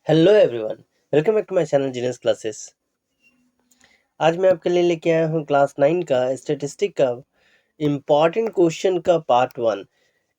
Hello everyone, welcome back to my channel genius classes. आज मैं आपके लिए लेके आया हूँ क्लास 9 का स्टैटिस्टिक का इम्पॉर्टेंट क्वेश्चन का पार्ट 1।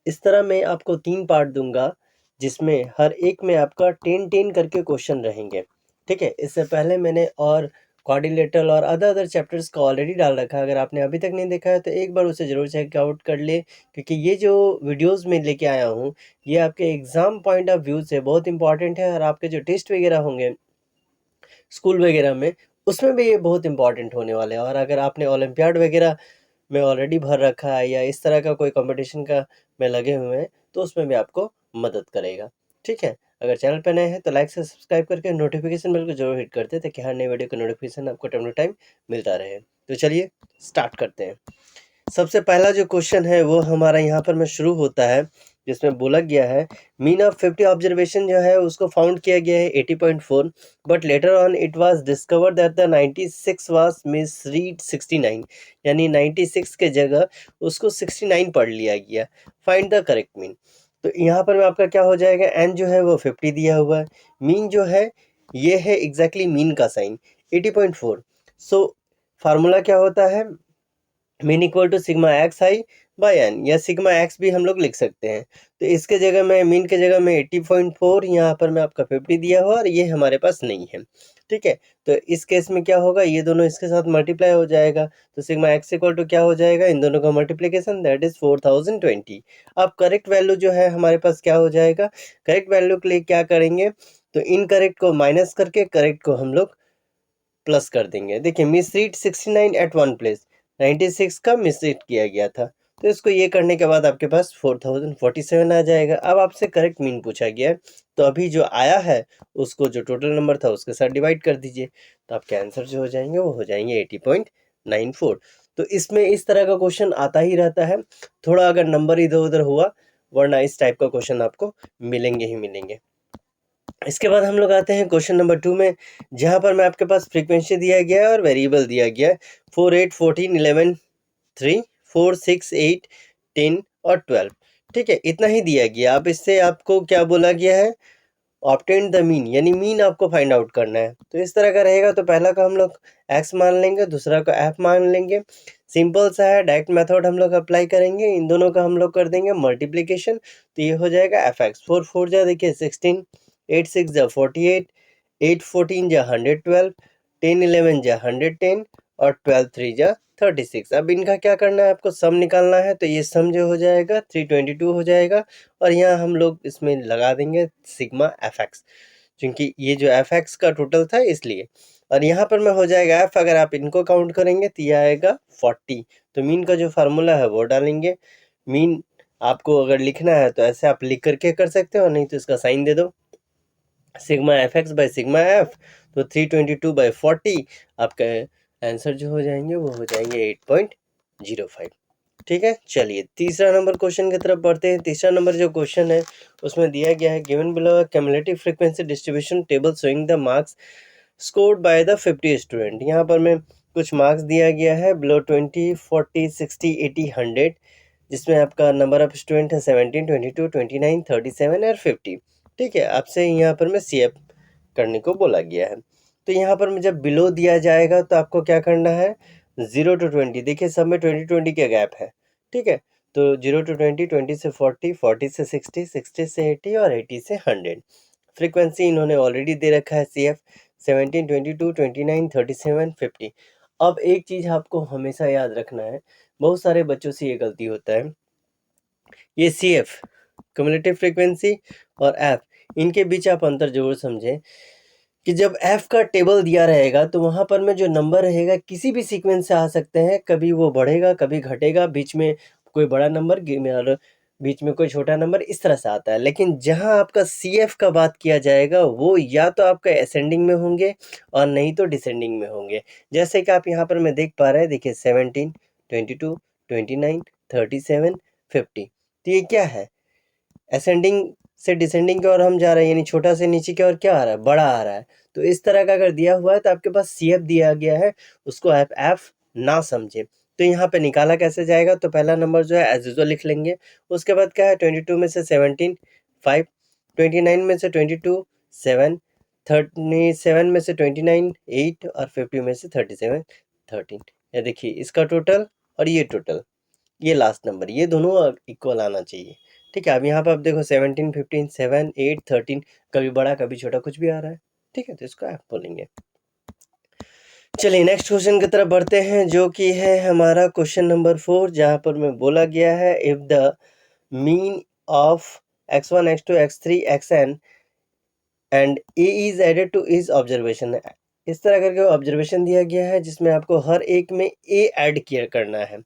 इस तरह मैं आपको 3 पार्ट दूंगा जिसमें हर एक में आपका 10-10 करके क्वेश्चन रहेंगे। ठीक है, इससे पहले मैंने और क्वाड्रिलेटरल और अदर चैप्टर्स का ऑलरेडी डाल रखा है। अगर आपने अभी तक नहीं देखा है तो एक बार उसे ज़रूर चेकआउट कर ले, क्योंकि ये जो वीडियोस में लेके आया हूँ ये आपके एग्ज़ाम पॉइंट ऑफ व्यू से बहुत इंपॉर्टेंट है, और आपके जो टेस्ट वगैरह होंगे स्कूल वगैरह में उसमें भी ये बहुत इंपॉर्टेंट होने वाले हैं। और अगर आपने ओलंपियाड वगैरह में ऑलरेडी भर रखा है या इस तरह का कोई कंपटीशन का में लगे हुए हैं तो उसमें भी आपको मदद करेगा। ठीक है, अगर चैनल पे नए हैं तो लाइक से सब्सक्राइब करके नोटिफिकेशन बेल को जरूर हिट करते ताकि हर नई वीडियो का नोटिफिकेशन आपको टाइम टू टाइम मिलता रहे। तो चलिए स्टार्ट करते हैं। सबसे पहला जो क्वेश्चन है वो हमारा यहाँ पर में शुरू होता है, जिसमें बोला गया है मीन ऑफ 50 ऑब्जर्वेशन जो है उसको फाउंड किया गया है 80.4, but later on it was discovered that the 96 was misread 69, यानी 96 के जगह उसको 69 पढ़ लिया गया। Find the correct mean. तो यहाँ पर में आपका क्या हो जाएगा, एन जो है वो 50 दिया हुआ है, मीन जो है ये है एग्जैक्टली मीन का साइन 80.4। सो फार्मूला क्या होता है, mean equal to sigma x i by n, या सिग्मा एक्स भी हम लोग लिख सकते हैं। तो इसके जगह में मीन के जगह में 80.4, यहाँ पर मैं आपका 50 दिया हुआ और ये हमारे पास नहीं है। ठीक है, तो इस केस में क्या होगा, ये दोनों इसके साथ मल्टीप्लाई हो जाएगा, तो सिग्मा एक्स इक्वल टू क्या हो जाएगा, इन दोनों का मल्टीप्लिकेशन, दैट इज 4020। अब करेक्ट वैल्यू जो है हमारे पास क्या हो जाएगा, करेक्ट वैल्यू के लिए क्या करेंगे, तो इनकरेक्ट को माइनस करके करेक्ट को हम लोग प्लस कर देंगे। देखिए मिसरीड 69 एट वन प्लेस, 96 का मिसरीड किया गया था, तो इसको ये करने के बाद आपके पास 4047 आ जाएगा। अब आपसे करेक्ट मीन पूछा गया है, तो अभी जो आया है उसको जो टोटल नंबर था उसके साथ डिवाइड कर दीजिए, तो आपके आंसर जो हो जाएंगे वो हो जाएंगे 80.94। तो इसमें इस तरह का क्वेश्चन आता ही रहता है, थोड़ा अगर नंबर इधर उधर हुआ, वरना इस टाइप का क्वेश्चन आपको मिलेंगे ही मिलेंगे। इसके बाद हम लोग आते हैं क्वेश्चन नंबर 2 में, जहाँ पर मैं आपके पास फ्रीक्वेंसी दिया गया है और वेरिएबल दिया गया है 4, 8, 14, 11, 3, 4, 6, 8, 10 और 12। ठीक है, इतना ही दिया गया। अब इससे आपको क्या बोला गया है, ऑब्टेन द मीन, यानी मीन आपको फाइंड आउट करना है। तो इस तरह का रहेगा, तो पहला का हम लोग एक्स मान लेंगे, दूसरा का एफ मान लेंगे। सिंपल सा है, डायरेक्ट मेथड हम लोग अप्लाई करेंगे, इन दोनों का हम लोग कर देंगे मल्टीप्लिकेशन, तो ये हो जाएगा एफ एक्स। 4 4 जा देखिए 16, 8 6 जा 48, 8 14 जा 112, 10 11 जा 110 और 12 3 जा 36। अब इनका क्या करना है, आपको सम निकालना है, तो ये सम जो हो जाएगा 322 हो जाएगा, और यहाँ हम लोग इसमें लगा देंगे सिग्मा एफ एक्स, क्योंकि ये जो एफ एक्स का टोटल था इसलिए। और यहाँ पर में हो जाएगा एफ, अगर आप इनको काउंट करेंगे तो ये आएगा 40। तो मीन का जो फार्मूला है वो डालेंगे। मीन आपको अगर लिखना है तो ऐसे आप लिख करके कर सकते हो, नहीं तो इसका साइन दे दो, sigma F x by sigma F, तो 322/40 आपका आंसर जो हो जाएंगे वो हो जाएंगे 8.05। ठीक है, चलिए तीसरा नंबर क्वेश्चन की तरफ बढ़ते हैं। तीसरा नंबर जो क्वेश्चन है उसमें दिया गया है given below cumulative frequency distribution table showing the marks scored by the 50 student. यहाँ पर में कुछ मार्क्स दिया गया है बिलो 20, 40, 60, 80, 100, जिसमें आपका नंबर ऑफ स्टूडेंट है 17, 22, 29, 37 और 50। ठीक है, आपसे यहाँ पर में सी एफ करने को बोला गया है। तो यहाँ पर में जब बिलो दिया जाएगा तो आपको क्या करना है, 0 to 20, देखिए सब में 20 का गैप है। ठीक है, तो 0 to 20, 20 से 40, 40 से 60, 60 से 80 और 80 से 100। फ्रीक्वेंसी इन्होंने ऑलरेडी दे रखा है सी एफ 17, 22, 29, 37, 50। अब एक चीज़ आपको हमेशा याद रखना है, बहुत सारे बच्चों से ये गलती होता है, ये सी एफ क्यूमुलेटिव फ्रीक्वेंसी और एफ, इनके बीच आप अंतर जरूर समझें कि जब एफ का टेबल दिया रहेगा तो वहाँ पर में जो नंबर रहेगा किसी भी सीक्वेंस से आ सकते हैं, कभी वो बढ़ेगा कभी घटेगा, बीच में कोई बड़ा नंबर और बीच में कोई छोटा नंबर, इस तरह से आता है। लेकिन जहाँ आपका सी एफ का बात किया जाएगा वो या तो आपका असेंडिंग में होंगे और नहीं तो डिसेंडिंग में होंगे। जैसे कि आप यहाँ पर मैं देख पा रहे हैं, देखिए 17, 22, 29, 37, 50। तो ये क्या है, असेंडिंग से डिसेंडिंग की ओर हम जा रहे हैं, यानी छोटा से नीचे की ओर क्या आ रहा है, बड़ा आ रहा है। तो इस तरह का अगर दिया हुआ है तो आपके पास सी एफ दिया गया है, उसको आप एफ ना समझे। तो यहाँ पे निकाला कैसे जाएगा, तो पहला नंबर जो है एज यूजुअल लिख लेंगे। उसके बाद क्या है, 22 में से 17 5, 29 में से 22 7, 37 में से 29 8 और 50 में से 37 13। ये देखिए इसका टोटल और ये टोटल, ये लास्ट नंबर, ये दोनों इक्वल आना चाहिए। ठीक है, अब यहाँ पर आप देखो 17 15 7 8 13, कभी बड़ा कभी छोटा कुछ भी आ रहा है। ठीक है, तो इसको आप बोलेंगे। चलिए नेक्स्ट क्वेश्चन की तरफ बढ़ते हैं, जो कि है हमारा क्वेश्चन नंबर 4, जहाँ पर में बोला गया है if the mean of x1 x2 x3 xn and A is added to is observation. इस तरह करके ऑब्जर्वेशन दिया गया है जिसमें आपको हर एक में ए ऐड किया करना है,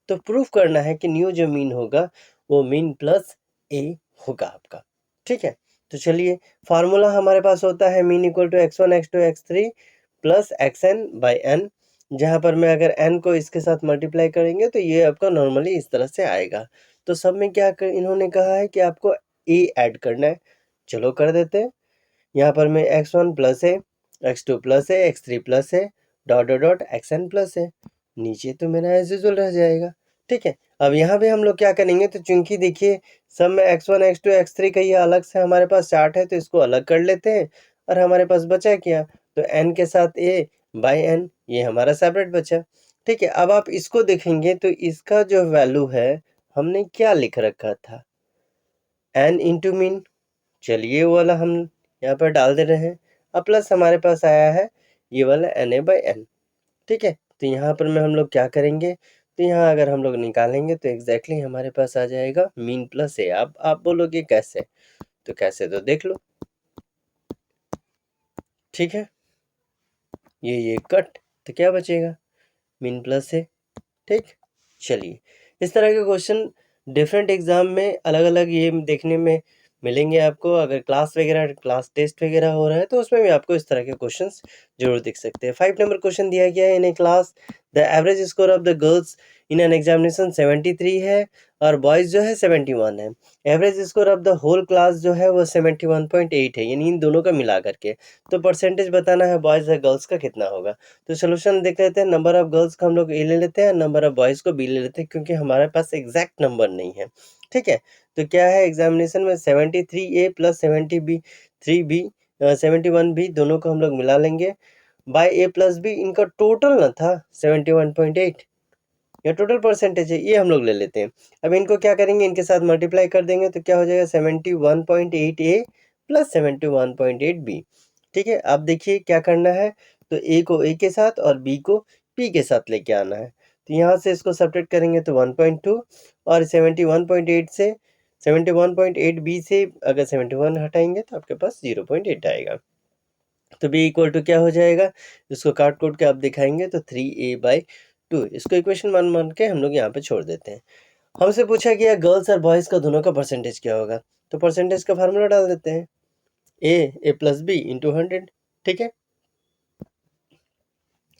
तो प्रूफ करना है कि न्यू जो मीन होगा वो मीन प्लस ए होगा आपका। ठीक है, तो चलिए फार्मूला हमारे पास होता है mean equal to x1 x2 x3 plus xn by n, जहाँ पर मैं अगर n को इसके साथ मल्टीप्लाई करेंगे तो ये आपका नॉर्मली इस तरह से आएगा। तो सब में क्या इन्होंने कहा है कि आपको ए ऐड करना है, चलो कर देते हैं। यहाँ पर मैं x1 प्लस है, x2 प्लस है, x3 प्लस है, dot dot dot xn plus है, नीचे तो मेरा एज यूजुअल रह जाएगा। ठीक है, अब यहाँ पे हम लोग क्या करेंगे, तो चूंकि देखिए सब में x1 x2 x3 का ये अलग से हमारे पास चार्ट है, तो इसको अलग कर लेते हैं और हमारे पास बचा क्या, तो n के साथ a बाई n, ये हमारा सेपरेट बचा। ठीक है, अब आप इसको देखेंगे तो इसका जो वैल्यू है हमने क्या लिख रखा था, n इंटू मीन, चलिए वो वाला हम यहाँ पर डाल दे रहे हैं। अब प्लस हमारे पास आया है ये वाला एन ए बाई एन। ठीक है, तो यहाँ पर में हम लोग क्या करेंगे, तो यहाँ अगर हम लोग निकालेंगे तो एग्जैक्टली हमारे पास आ जाएगा मीन प्लस ए। अब आप बोलोगे कैसे, तो कैसे तो देख लो। ठीक है, ये कट, तो क्या बचेगा, मीन प्लस ए। ठीक, चलिए इस तरह के क्वेश्चन डिफरेंट एग्जाम में अलग अलग ये देखने में मिलेंगे आपको। अगर क्लास वगैरह क्लास टेस्ट वगैरह हो रहा है तो उसमें भी आपको इस तरह के क्वेश्चंस जरूर दिख सकते हैं। 5 नंबर क्वेश्चन दिया गया है, in a class the average score of the girls in an examination 73 है और बॉयज़ जो है 71 है। Average score of the whole class जो है वो 71.8 है, यानी इन दोनों का मिला करके। तो परसेंटेज बताना है बॉयज़ और गर्ल्स का कितना होगा। तो सोल्यूशन देख लेते हैं, नंबर ऑफ गर्ल्स को हम लोग ए ले लेते हैं, नंबर ऑफ बॉयज़ को बी ले लेते हैं, क्योंकि हमारे पास एग्जैक्ट नंबर नहीं है। ठीक है, तो क्या है एग्जामिनेशन में 73 ए प्लस 70 बी 3 बी 71 बी, दोनों को हम लोग मिला लेंगे बाय ए प्लस बी, इनका टोटल ना था 71.8, या टोटल परसेंटेज है, ये हम लोग ले लेते हैं। अब इनको क्या करेंगे, इनके साथ मल्टीप्लाई कर देंगे तो क्या हो जाएगा 71.8 ए प्लस 71.8 बी। ठीक है, अब देखिए क्या करना है, तो ए को ए के साथ और बी को पी के साथ लेके आना है। तो यहाँ से इसको सब्ट्रैक्ट करेंगे तो 1.2, और 71.8 से 71.8 बी से अगर 71 हटाएंगे तो आपके पास 0.8 आएगा। तो बी इक्वल टू क्या हो जाएगा, इसको काट कोट के आप दिखाएंगे तो 3a/2। इसको इक्वेशन मान के हम लोग यहाँ पे छोड़ देते हैं। हमसे पूछा गया गर्ल्स और बॉयज़ का दोनों का परसेंटेज क्या होगा, तो परसेंटेज का फार्मूला डाल देते हैं, ए प्लस बी इंटू 100। ठीक है,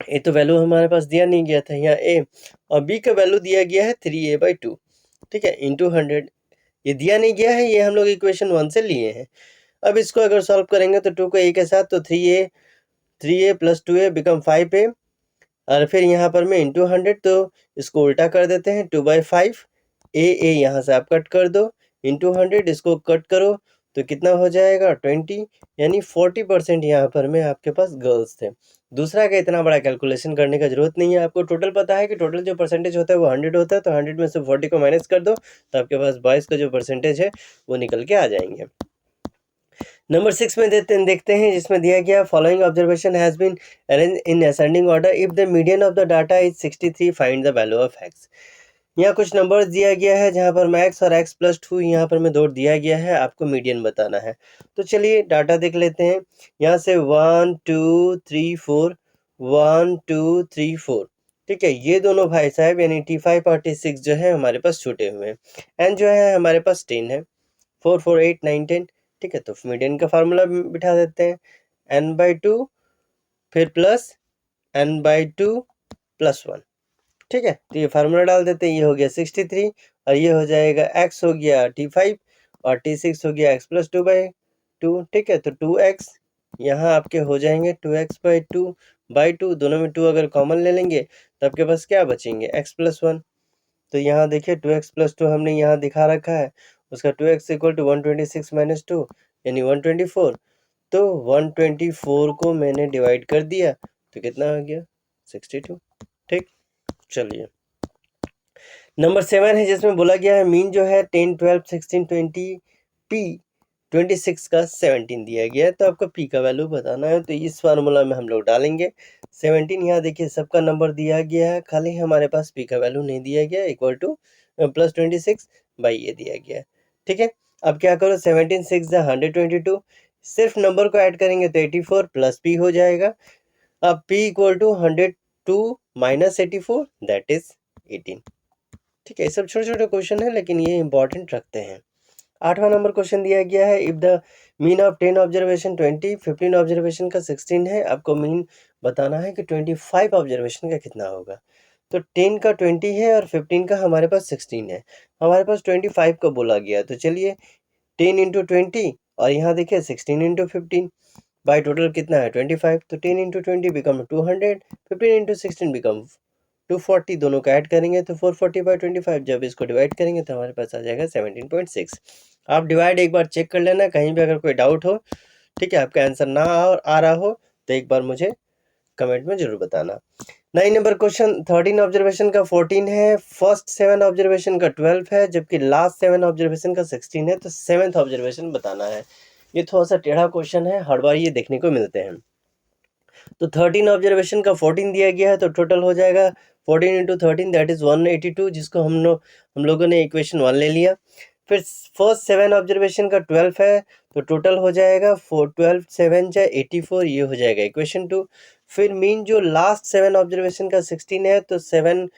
ए तो वैल्यू हमारे पास दिया नहीं गया था, यहाँ ए, और बी का वैल्यू दिया गया है 3a/2। ठीक है, इंटू 100, ये दिया नहीं गया है, ये हम लोग इक्वेशन 1 से लिए हैं। अब इसको अगर सॉल्व करेंगे तो 2 को ए के साथ, तो 3a plus 2a become 5a, और फिर यहाँ पर मैं इंटू 100, तो इसको उल्टा कर देते हैं, 2/5 ए यहाँ से आप कट कर दो, इंटू 100 इसको कट करो तो कितना हो जाएगा 20, यानी 40% यहाँ पर में आपके पास गर्ल्स थे। दूसरा का इतना बड़ा कैलकुलेशन करने का जरूरत नहीं है, आपको टोटल पता है कि टोटल जो परसेंटेज होता है वो 100 होता है, तो 100 में से 40 को माइनस कर दो तो आपके पास बॉयज़ का जो परसेंटेज है वो निकल के आ जाएंगे। नंबर 6 में देखते हैं, जिसमें दिया गया following observation has been arrange in ascending order, if the median of the data is 63 find the value of x. यहाँ कुछ नंबर्स दिया गया है जहाँ पर मैक्स और एक्स प्लस 2 यहाँ पर में दो दिया गया है, आपको मीडियन बताना है। तो चलिए डाटा देख लेते हैं, यहाँ से 1 2 3 4 1 2 3 4। ठीक है, ये दोनों भाई साहब यानी T5 और T6 जो है हमारे पास छूटे हुए हैं। एन जो है हमारे पास 10 है, 4 4 8 9 10। ठीक है, तो मीडियन का फार्मूला बिठा देते हैं, n/2 फिर प्लस n/2 प्लस 1। ठीक है, तो ये फार्मूला डाल देते हैं, ये हो गया 63 और ये हो जाएगा x हो गया T5 और T6 हो गया x प्लस 2/2। ठीक है, तो 2x यहाँ आपके हो जाएंगे 2x/2/2, दोनों में 2 अगर कॉमन ले लेंगे तो आपके पास क्या बचेंगे x प्लस 1। तो यहाँ देखिए 2x प्लस 2 हमने यहाँ दिखा रखा है, उसका 2x इक्वल टू 126 माइनस 2 यानी 124। तो 124 को मैंने डिवाइड कर दिया तो कितना आ गया 62। ठीक, चलिए नंबर 7 है जिसमें बोला गया है मीन जो है 10, 12, 16, 20 पी 26 का 17 दिया गया है, तो आपको पी का वैल्यू बताना है। तो इस फार्मूला में हम लोग डालेंगे 17। यहाँ देखिए सबका नंबर दिया गया है, खाली हमारे पास पी का वैल्यू नहीं दिया गया, इक्वल टू प्लस 26 बाई ये दिया गया है। ठीक है, अब क्या करो 17 6 122, सिर्फ नंबर को ऐड करेंगे तो 84 प्लस पी हो जाएगा। अब p equal to 102 minus 84 that is 18। ठीक है, ये सब छोटे छोटे क्वेश्चन है लेकिन ये इंपॉर्टेंट रखते हैं। 8वां नंबर क्वेश्चन दिया गया है if the mean of 10 observation 20, 15 observation का 16 है, आपको मीन बताना है कि 25 ऑब्जर्वेशन का कितना होगा। तो 10 का 20 है और 15 का हमारे पास 16 है, हमारे पास 25 का बोला गया। तो चलिए 10 इंटू 20 और यहाँ देखिए 16 इंटू 15 बाई टोटल कितना है 25। तो 10 इंटू 20 बिकम 200, 15 इंटू 16 बिकम 240, दोनों का ऐड करेंगे तो 440 बाई 25, जब इसको डिवाइड करेंगे तो हमारे पास आ जाएगा 17.6। आप डिवाइड एक बार चेक कर लेना, कहीं भी अगर कोई डाउट हो, ठीक है, आपका आंसर ना आ रहा हो तो एक बार मुझे कमेंट में जरूर बताना। 9 नंबर क्वेश्चन 13 ऑब्जर्वेशन का 14 है, फर्स्ट 7 ऑब्जर्वेशन का 12 है, जबकि लास्ट 7 ऑब्जर्वेशन का 16 है, तो 7th ऑब्जर्वेशन बताना है। ये थोड़ा सा टेढ़ा क्वेश्चन है, हर बार ये देखने को मिलते हैं। तो 13 ऑब्जर्वेशन का 14 दिया गया है, तो टोटल हो जाएगा 14 इंटू 13 दैट इज 182, जिसको हम लोगों ने इक्वेशन 1 ले लिया। फिर फर्स्ट 7 ऑब्जर्वेशन का 12 है, तो टोटल हो जाएगा 12 7 जा 84, ये हो जाएगा इक्वेशन 2। फिर मीन जो लास्ट 7 ऑब्जर्वेशन का 16 है, तो 7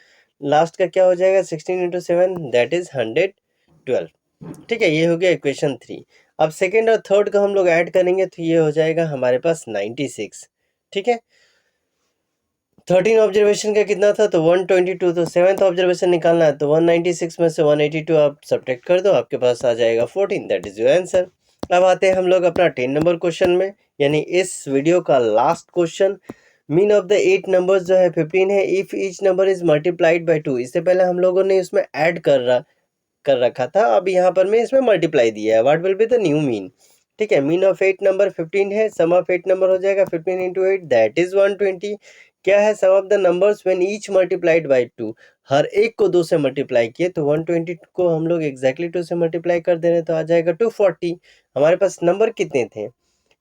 लास्ट का क्या हो जाएगा 16 इंटू 7 दैट इज 112। ठीक है, ये हो गया इक्वेशन 3। अब सेकेंड और थर्ड का हम लोग ऐड करेंगे तो ये हो जाएगा हमारे पास 96। ठीक है, 13 ऑब्जर्वेशन का कितना था तो 122, तो 7th ऑब्जर्वेशन निकालना है तो 196 में से 182 आप सब्ट्रैक्ट कर दो, आपके पास आ जाएगा 14, दैट इज योर आंसर। अब आते हैं हम लोग अपना 10 नंबर क्वेश्चन में, यानी इस वीडियो का last question. Mean of the 8 numbers जो है 15 है, if each number is multiplied by 2। इससे पहले हम लोगों ने इसमें ऐड कर रखा था, अब यहाँ पर मैं इसमें मल्टीप्लाई दिया है, what will be the new mean. ठीक है, मीन ऑफ 8 नंबर 15 है, सम ऑफ 8 नंबर हो जाएगा 15 इंटू 8 दैट इज 120। क्या है sum of the numbers when each multiplied by 2, हर एक को 2 से मल्टीप्लाई किए, तो 120 को हम लोग एग्जैक्टली 2 से मल्टीप्लाई कर दे रहे तो आ जाएगा 240। हमारे पास नंबर कितने थे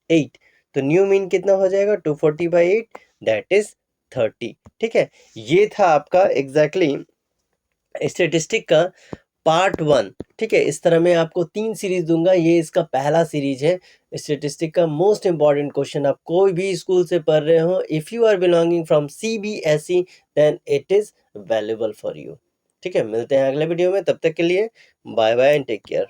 8, तो न्यू मीन कितना हो जाएगा 240 बाई 8 दैट इज 30। ठीक है, ये था आपका एग्जैक्टली स्टेटिस्टिक का पार्ट 1। ठीक है, इस तरह मैं आपको 3 सीरीज दूंगा, ये इसका पहला सीरीज है स्टेटिस्टिक का। मोस्ट इंपॉर्टेंट क्वेश्चन आप कोई भी स्कूल से पढ़ रहे हो, if you are belonging from CBSE then it is valuable for you. ठीक है, मिलते हैं अगले वीडियो में, तब तक के लिए bye bye and take care.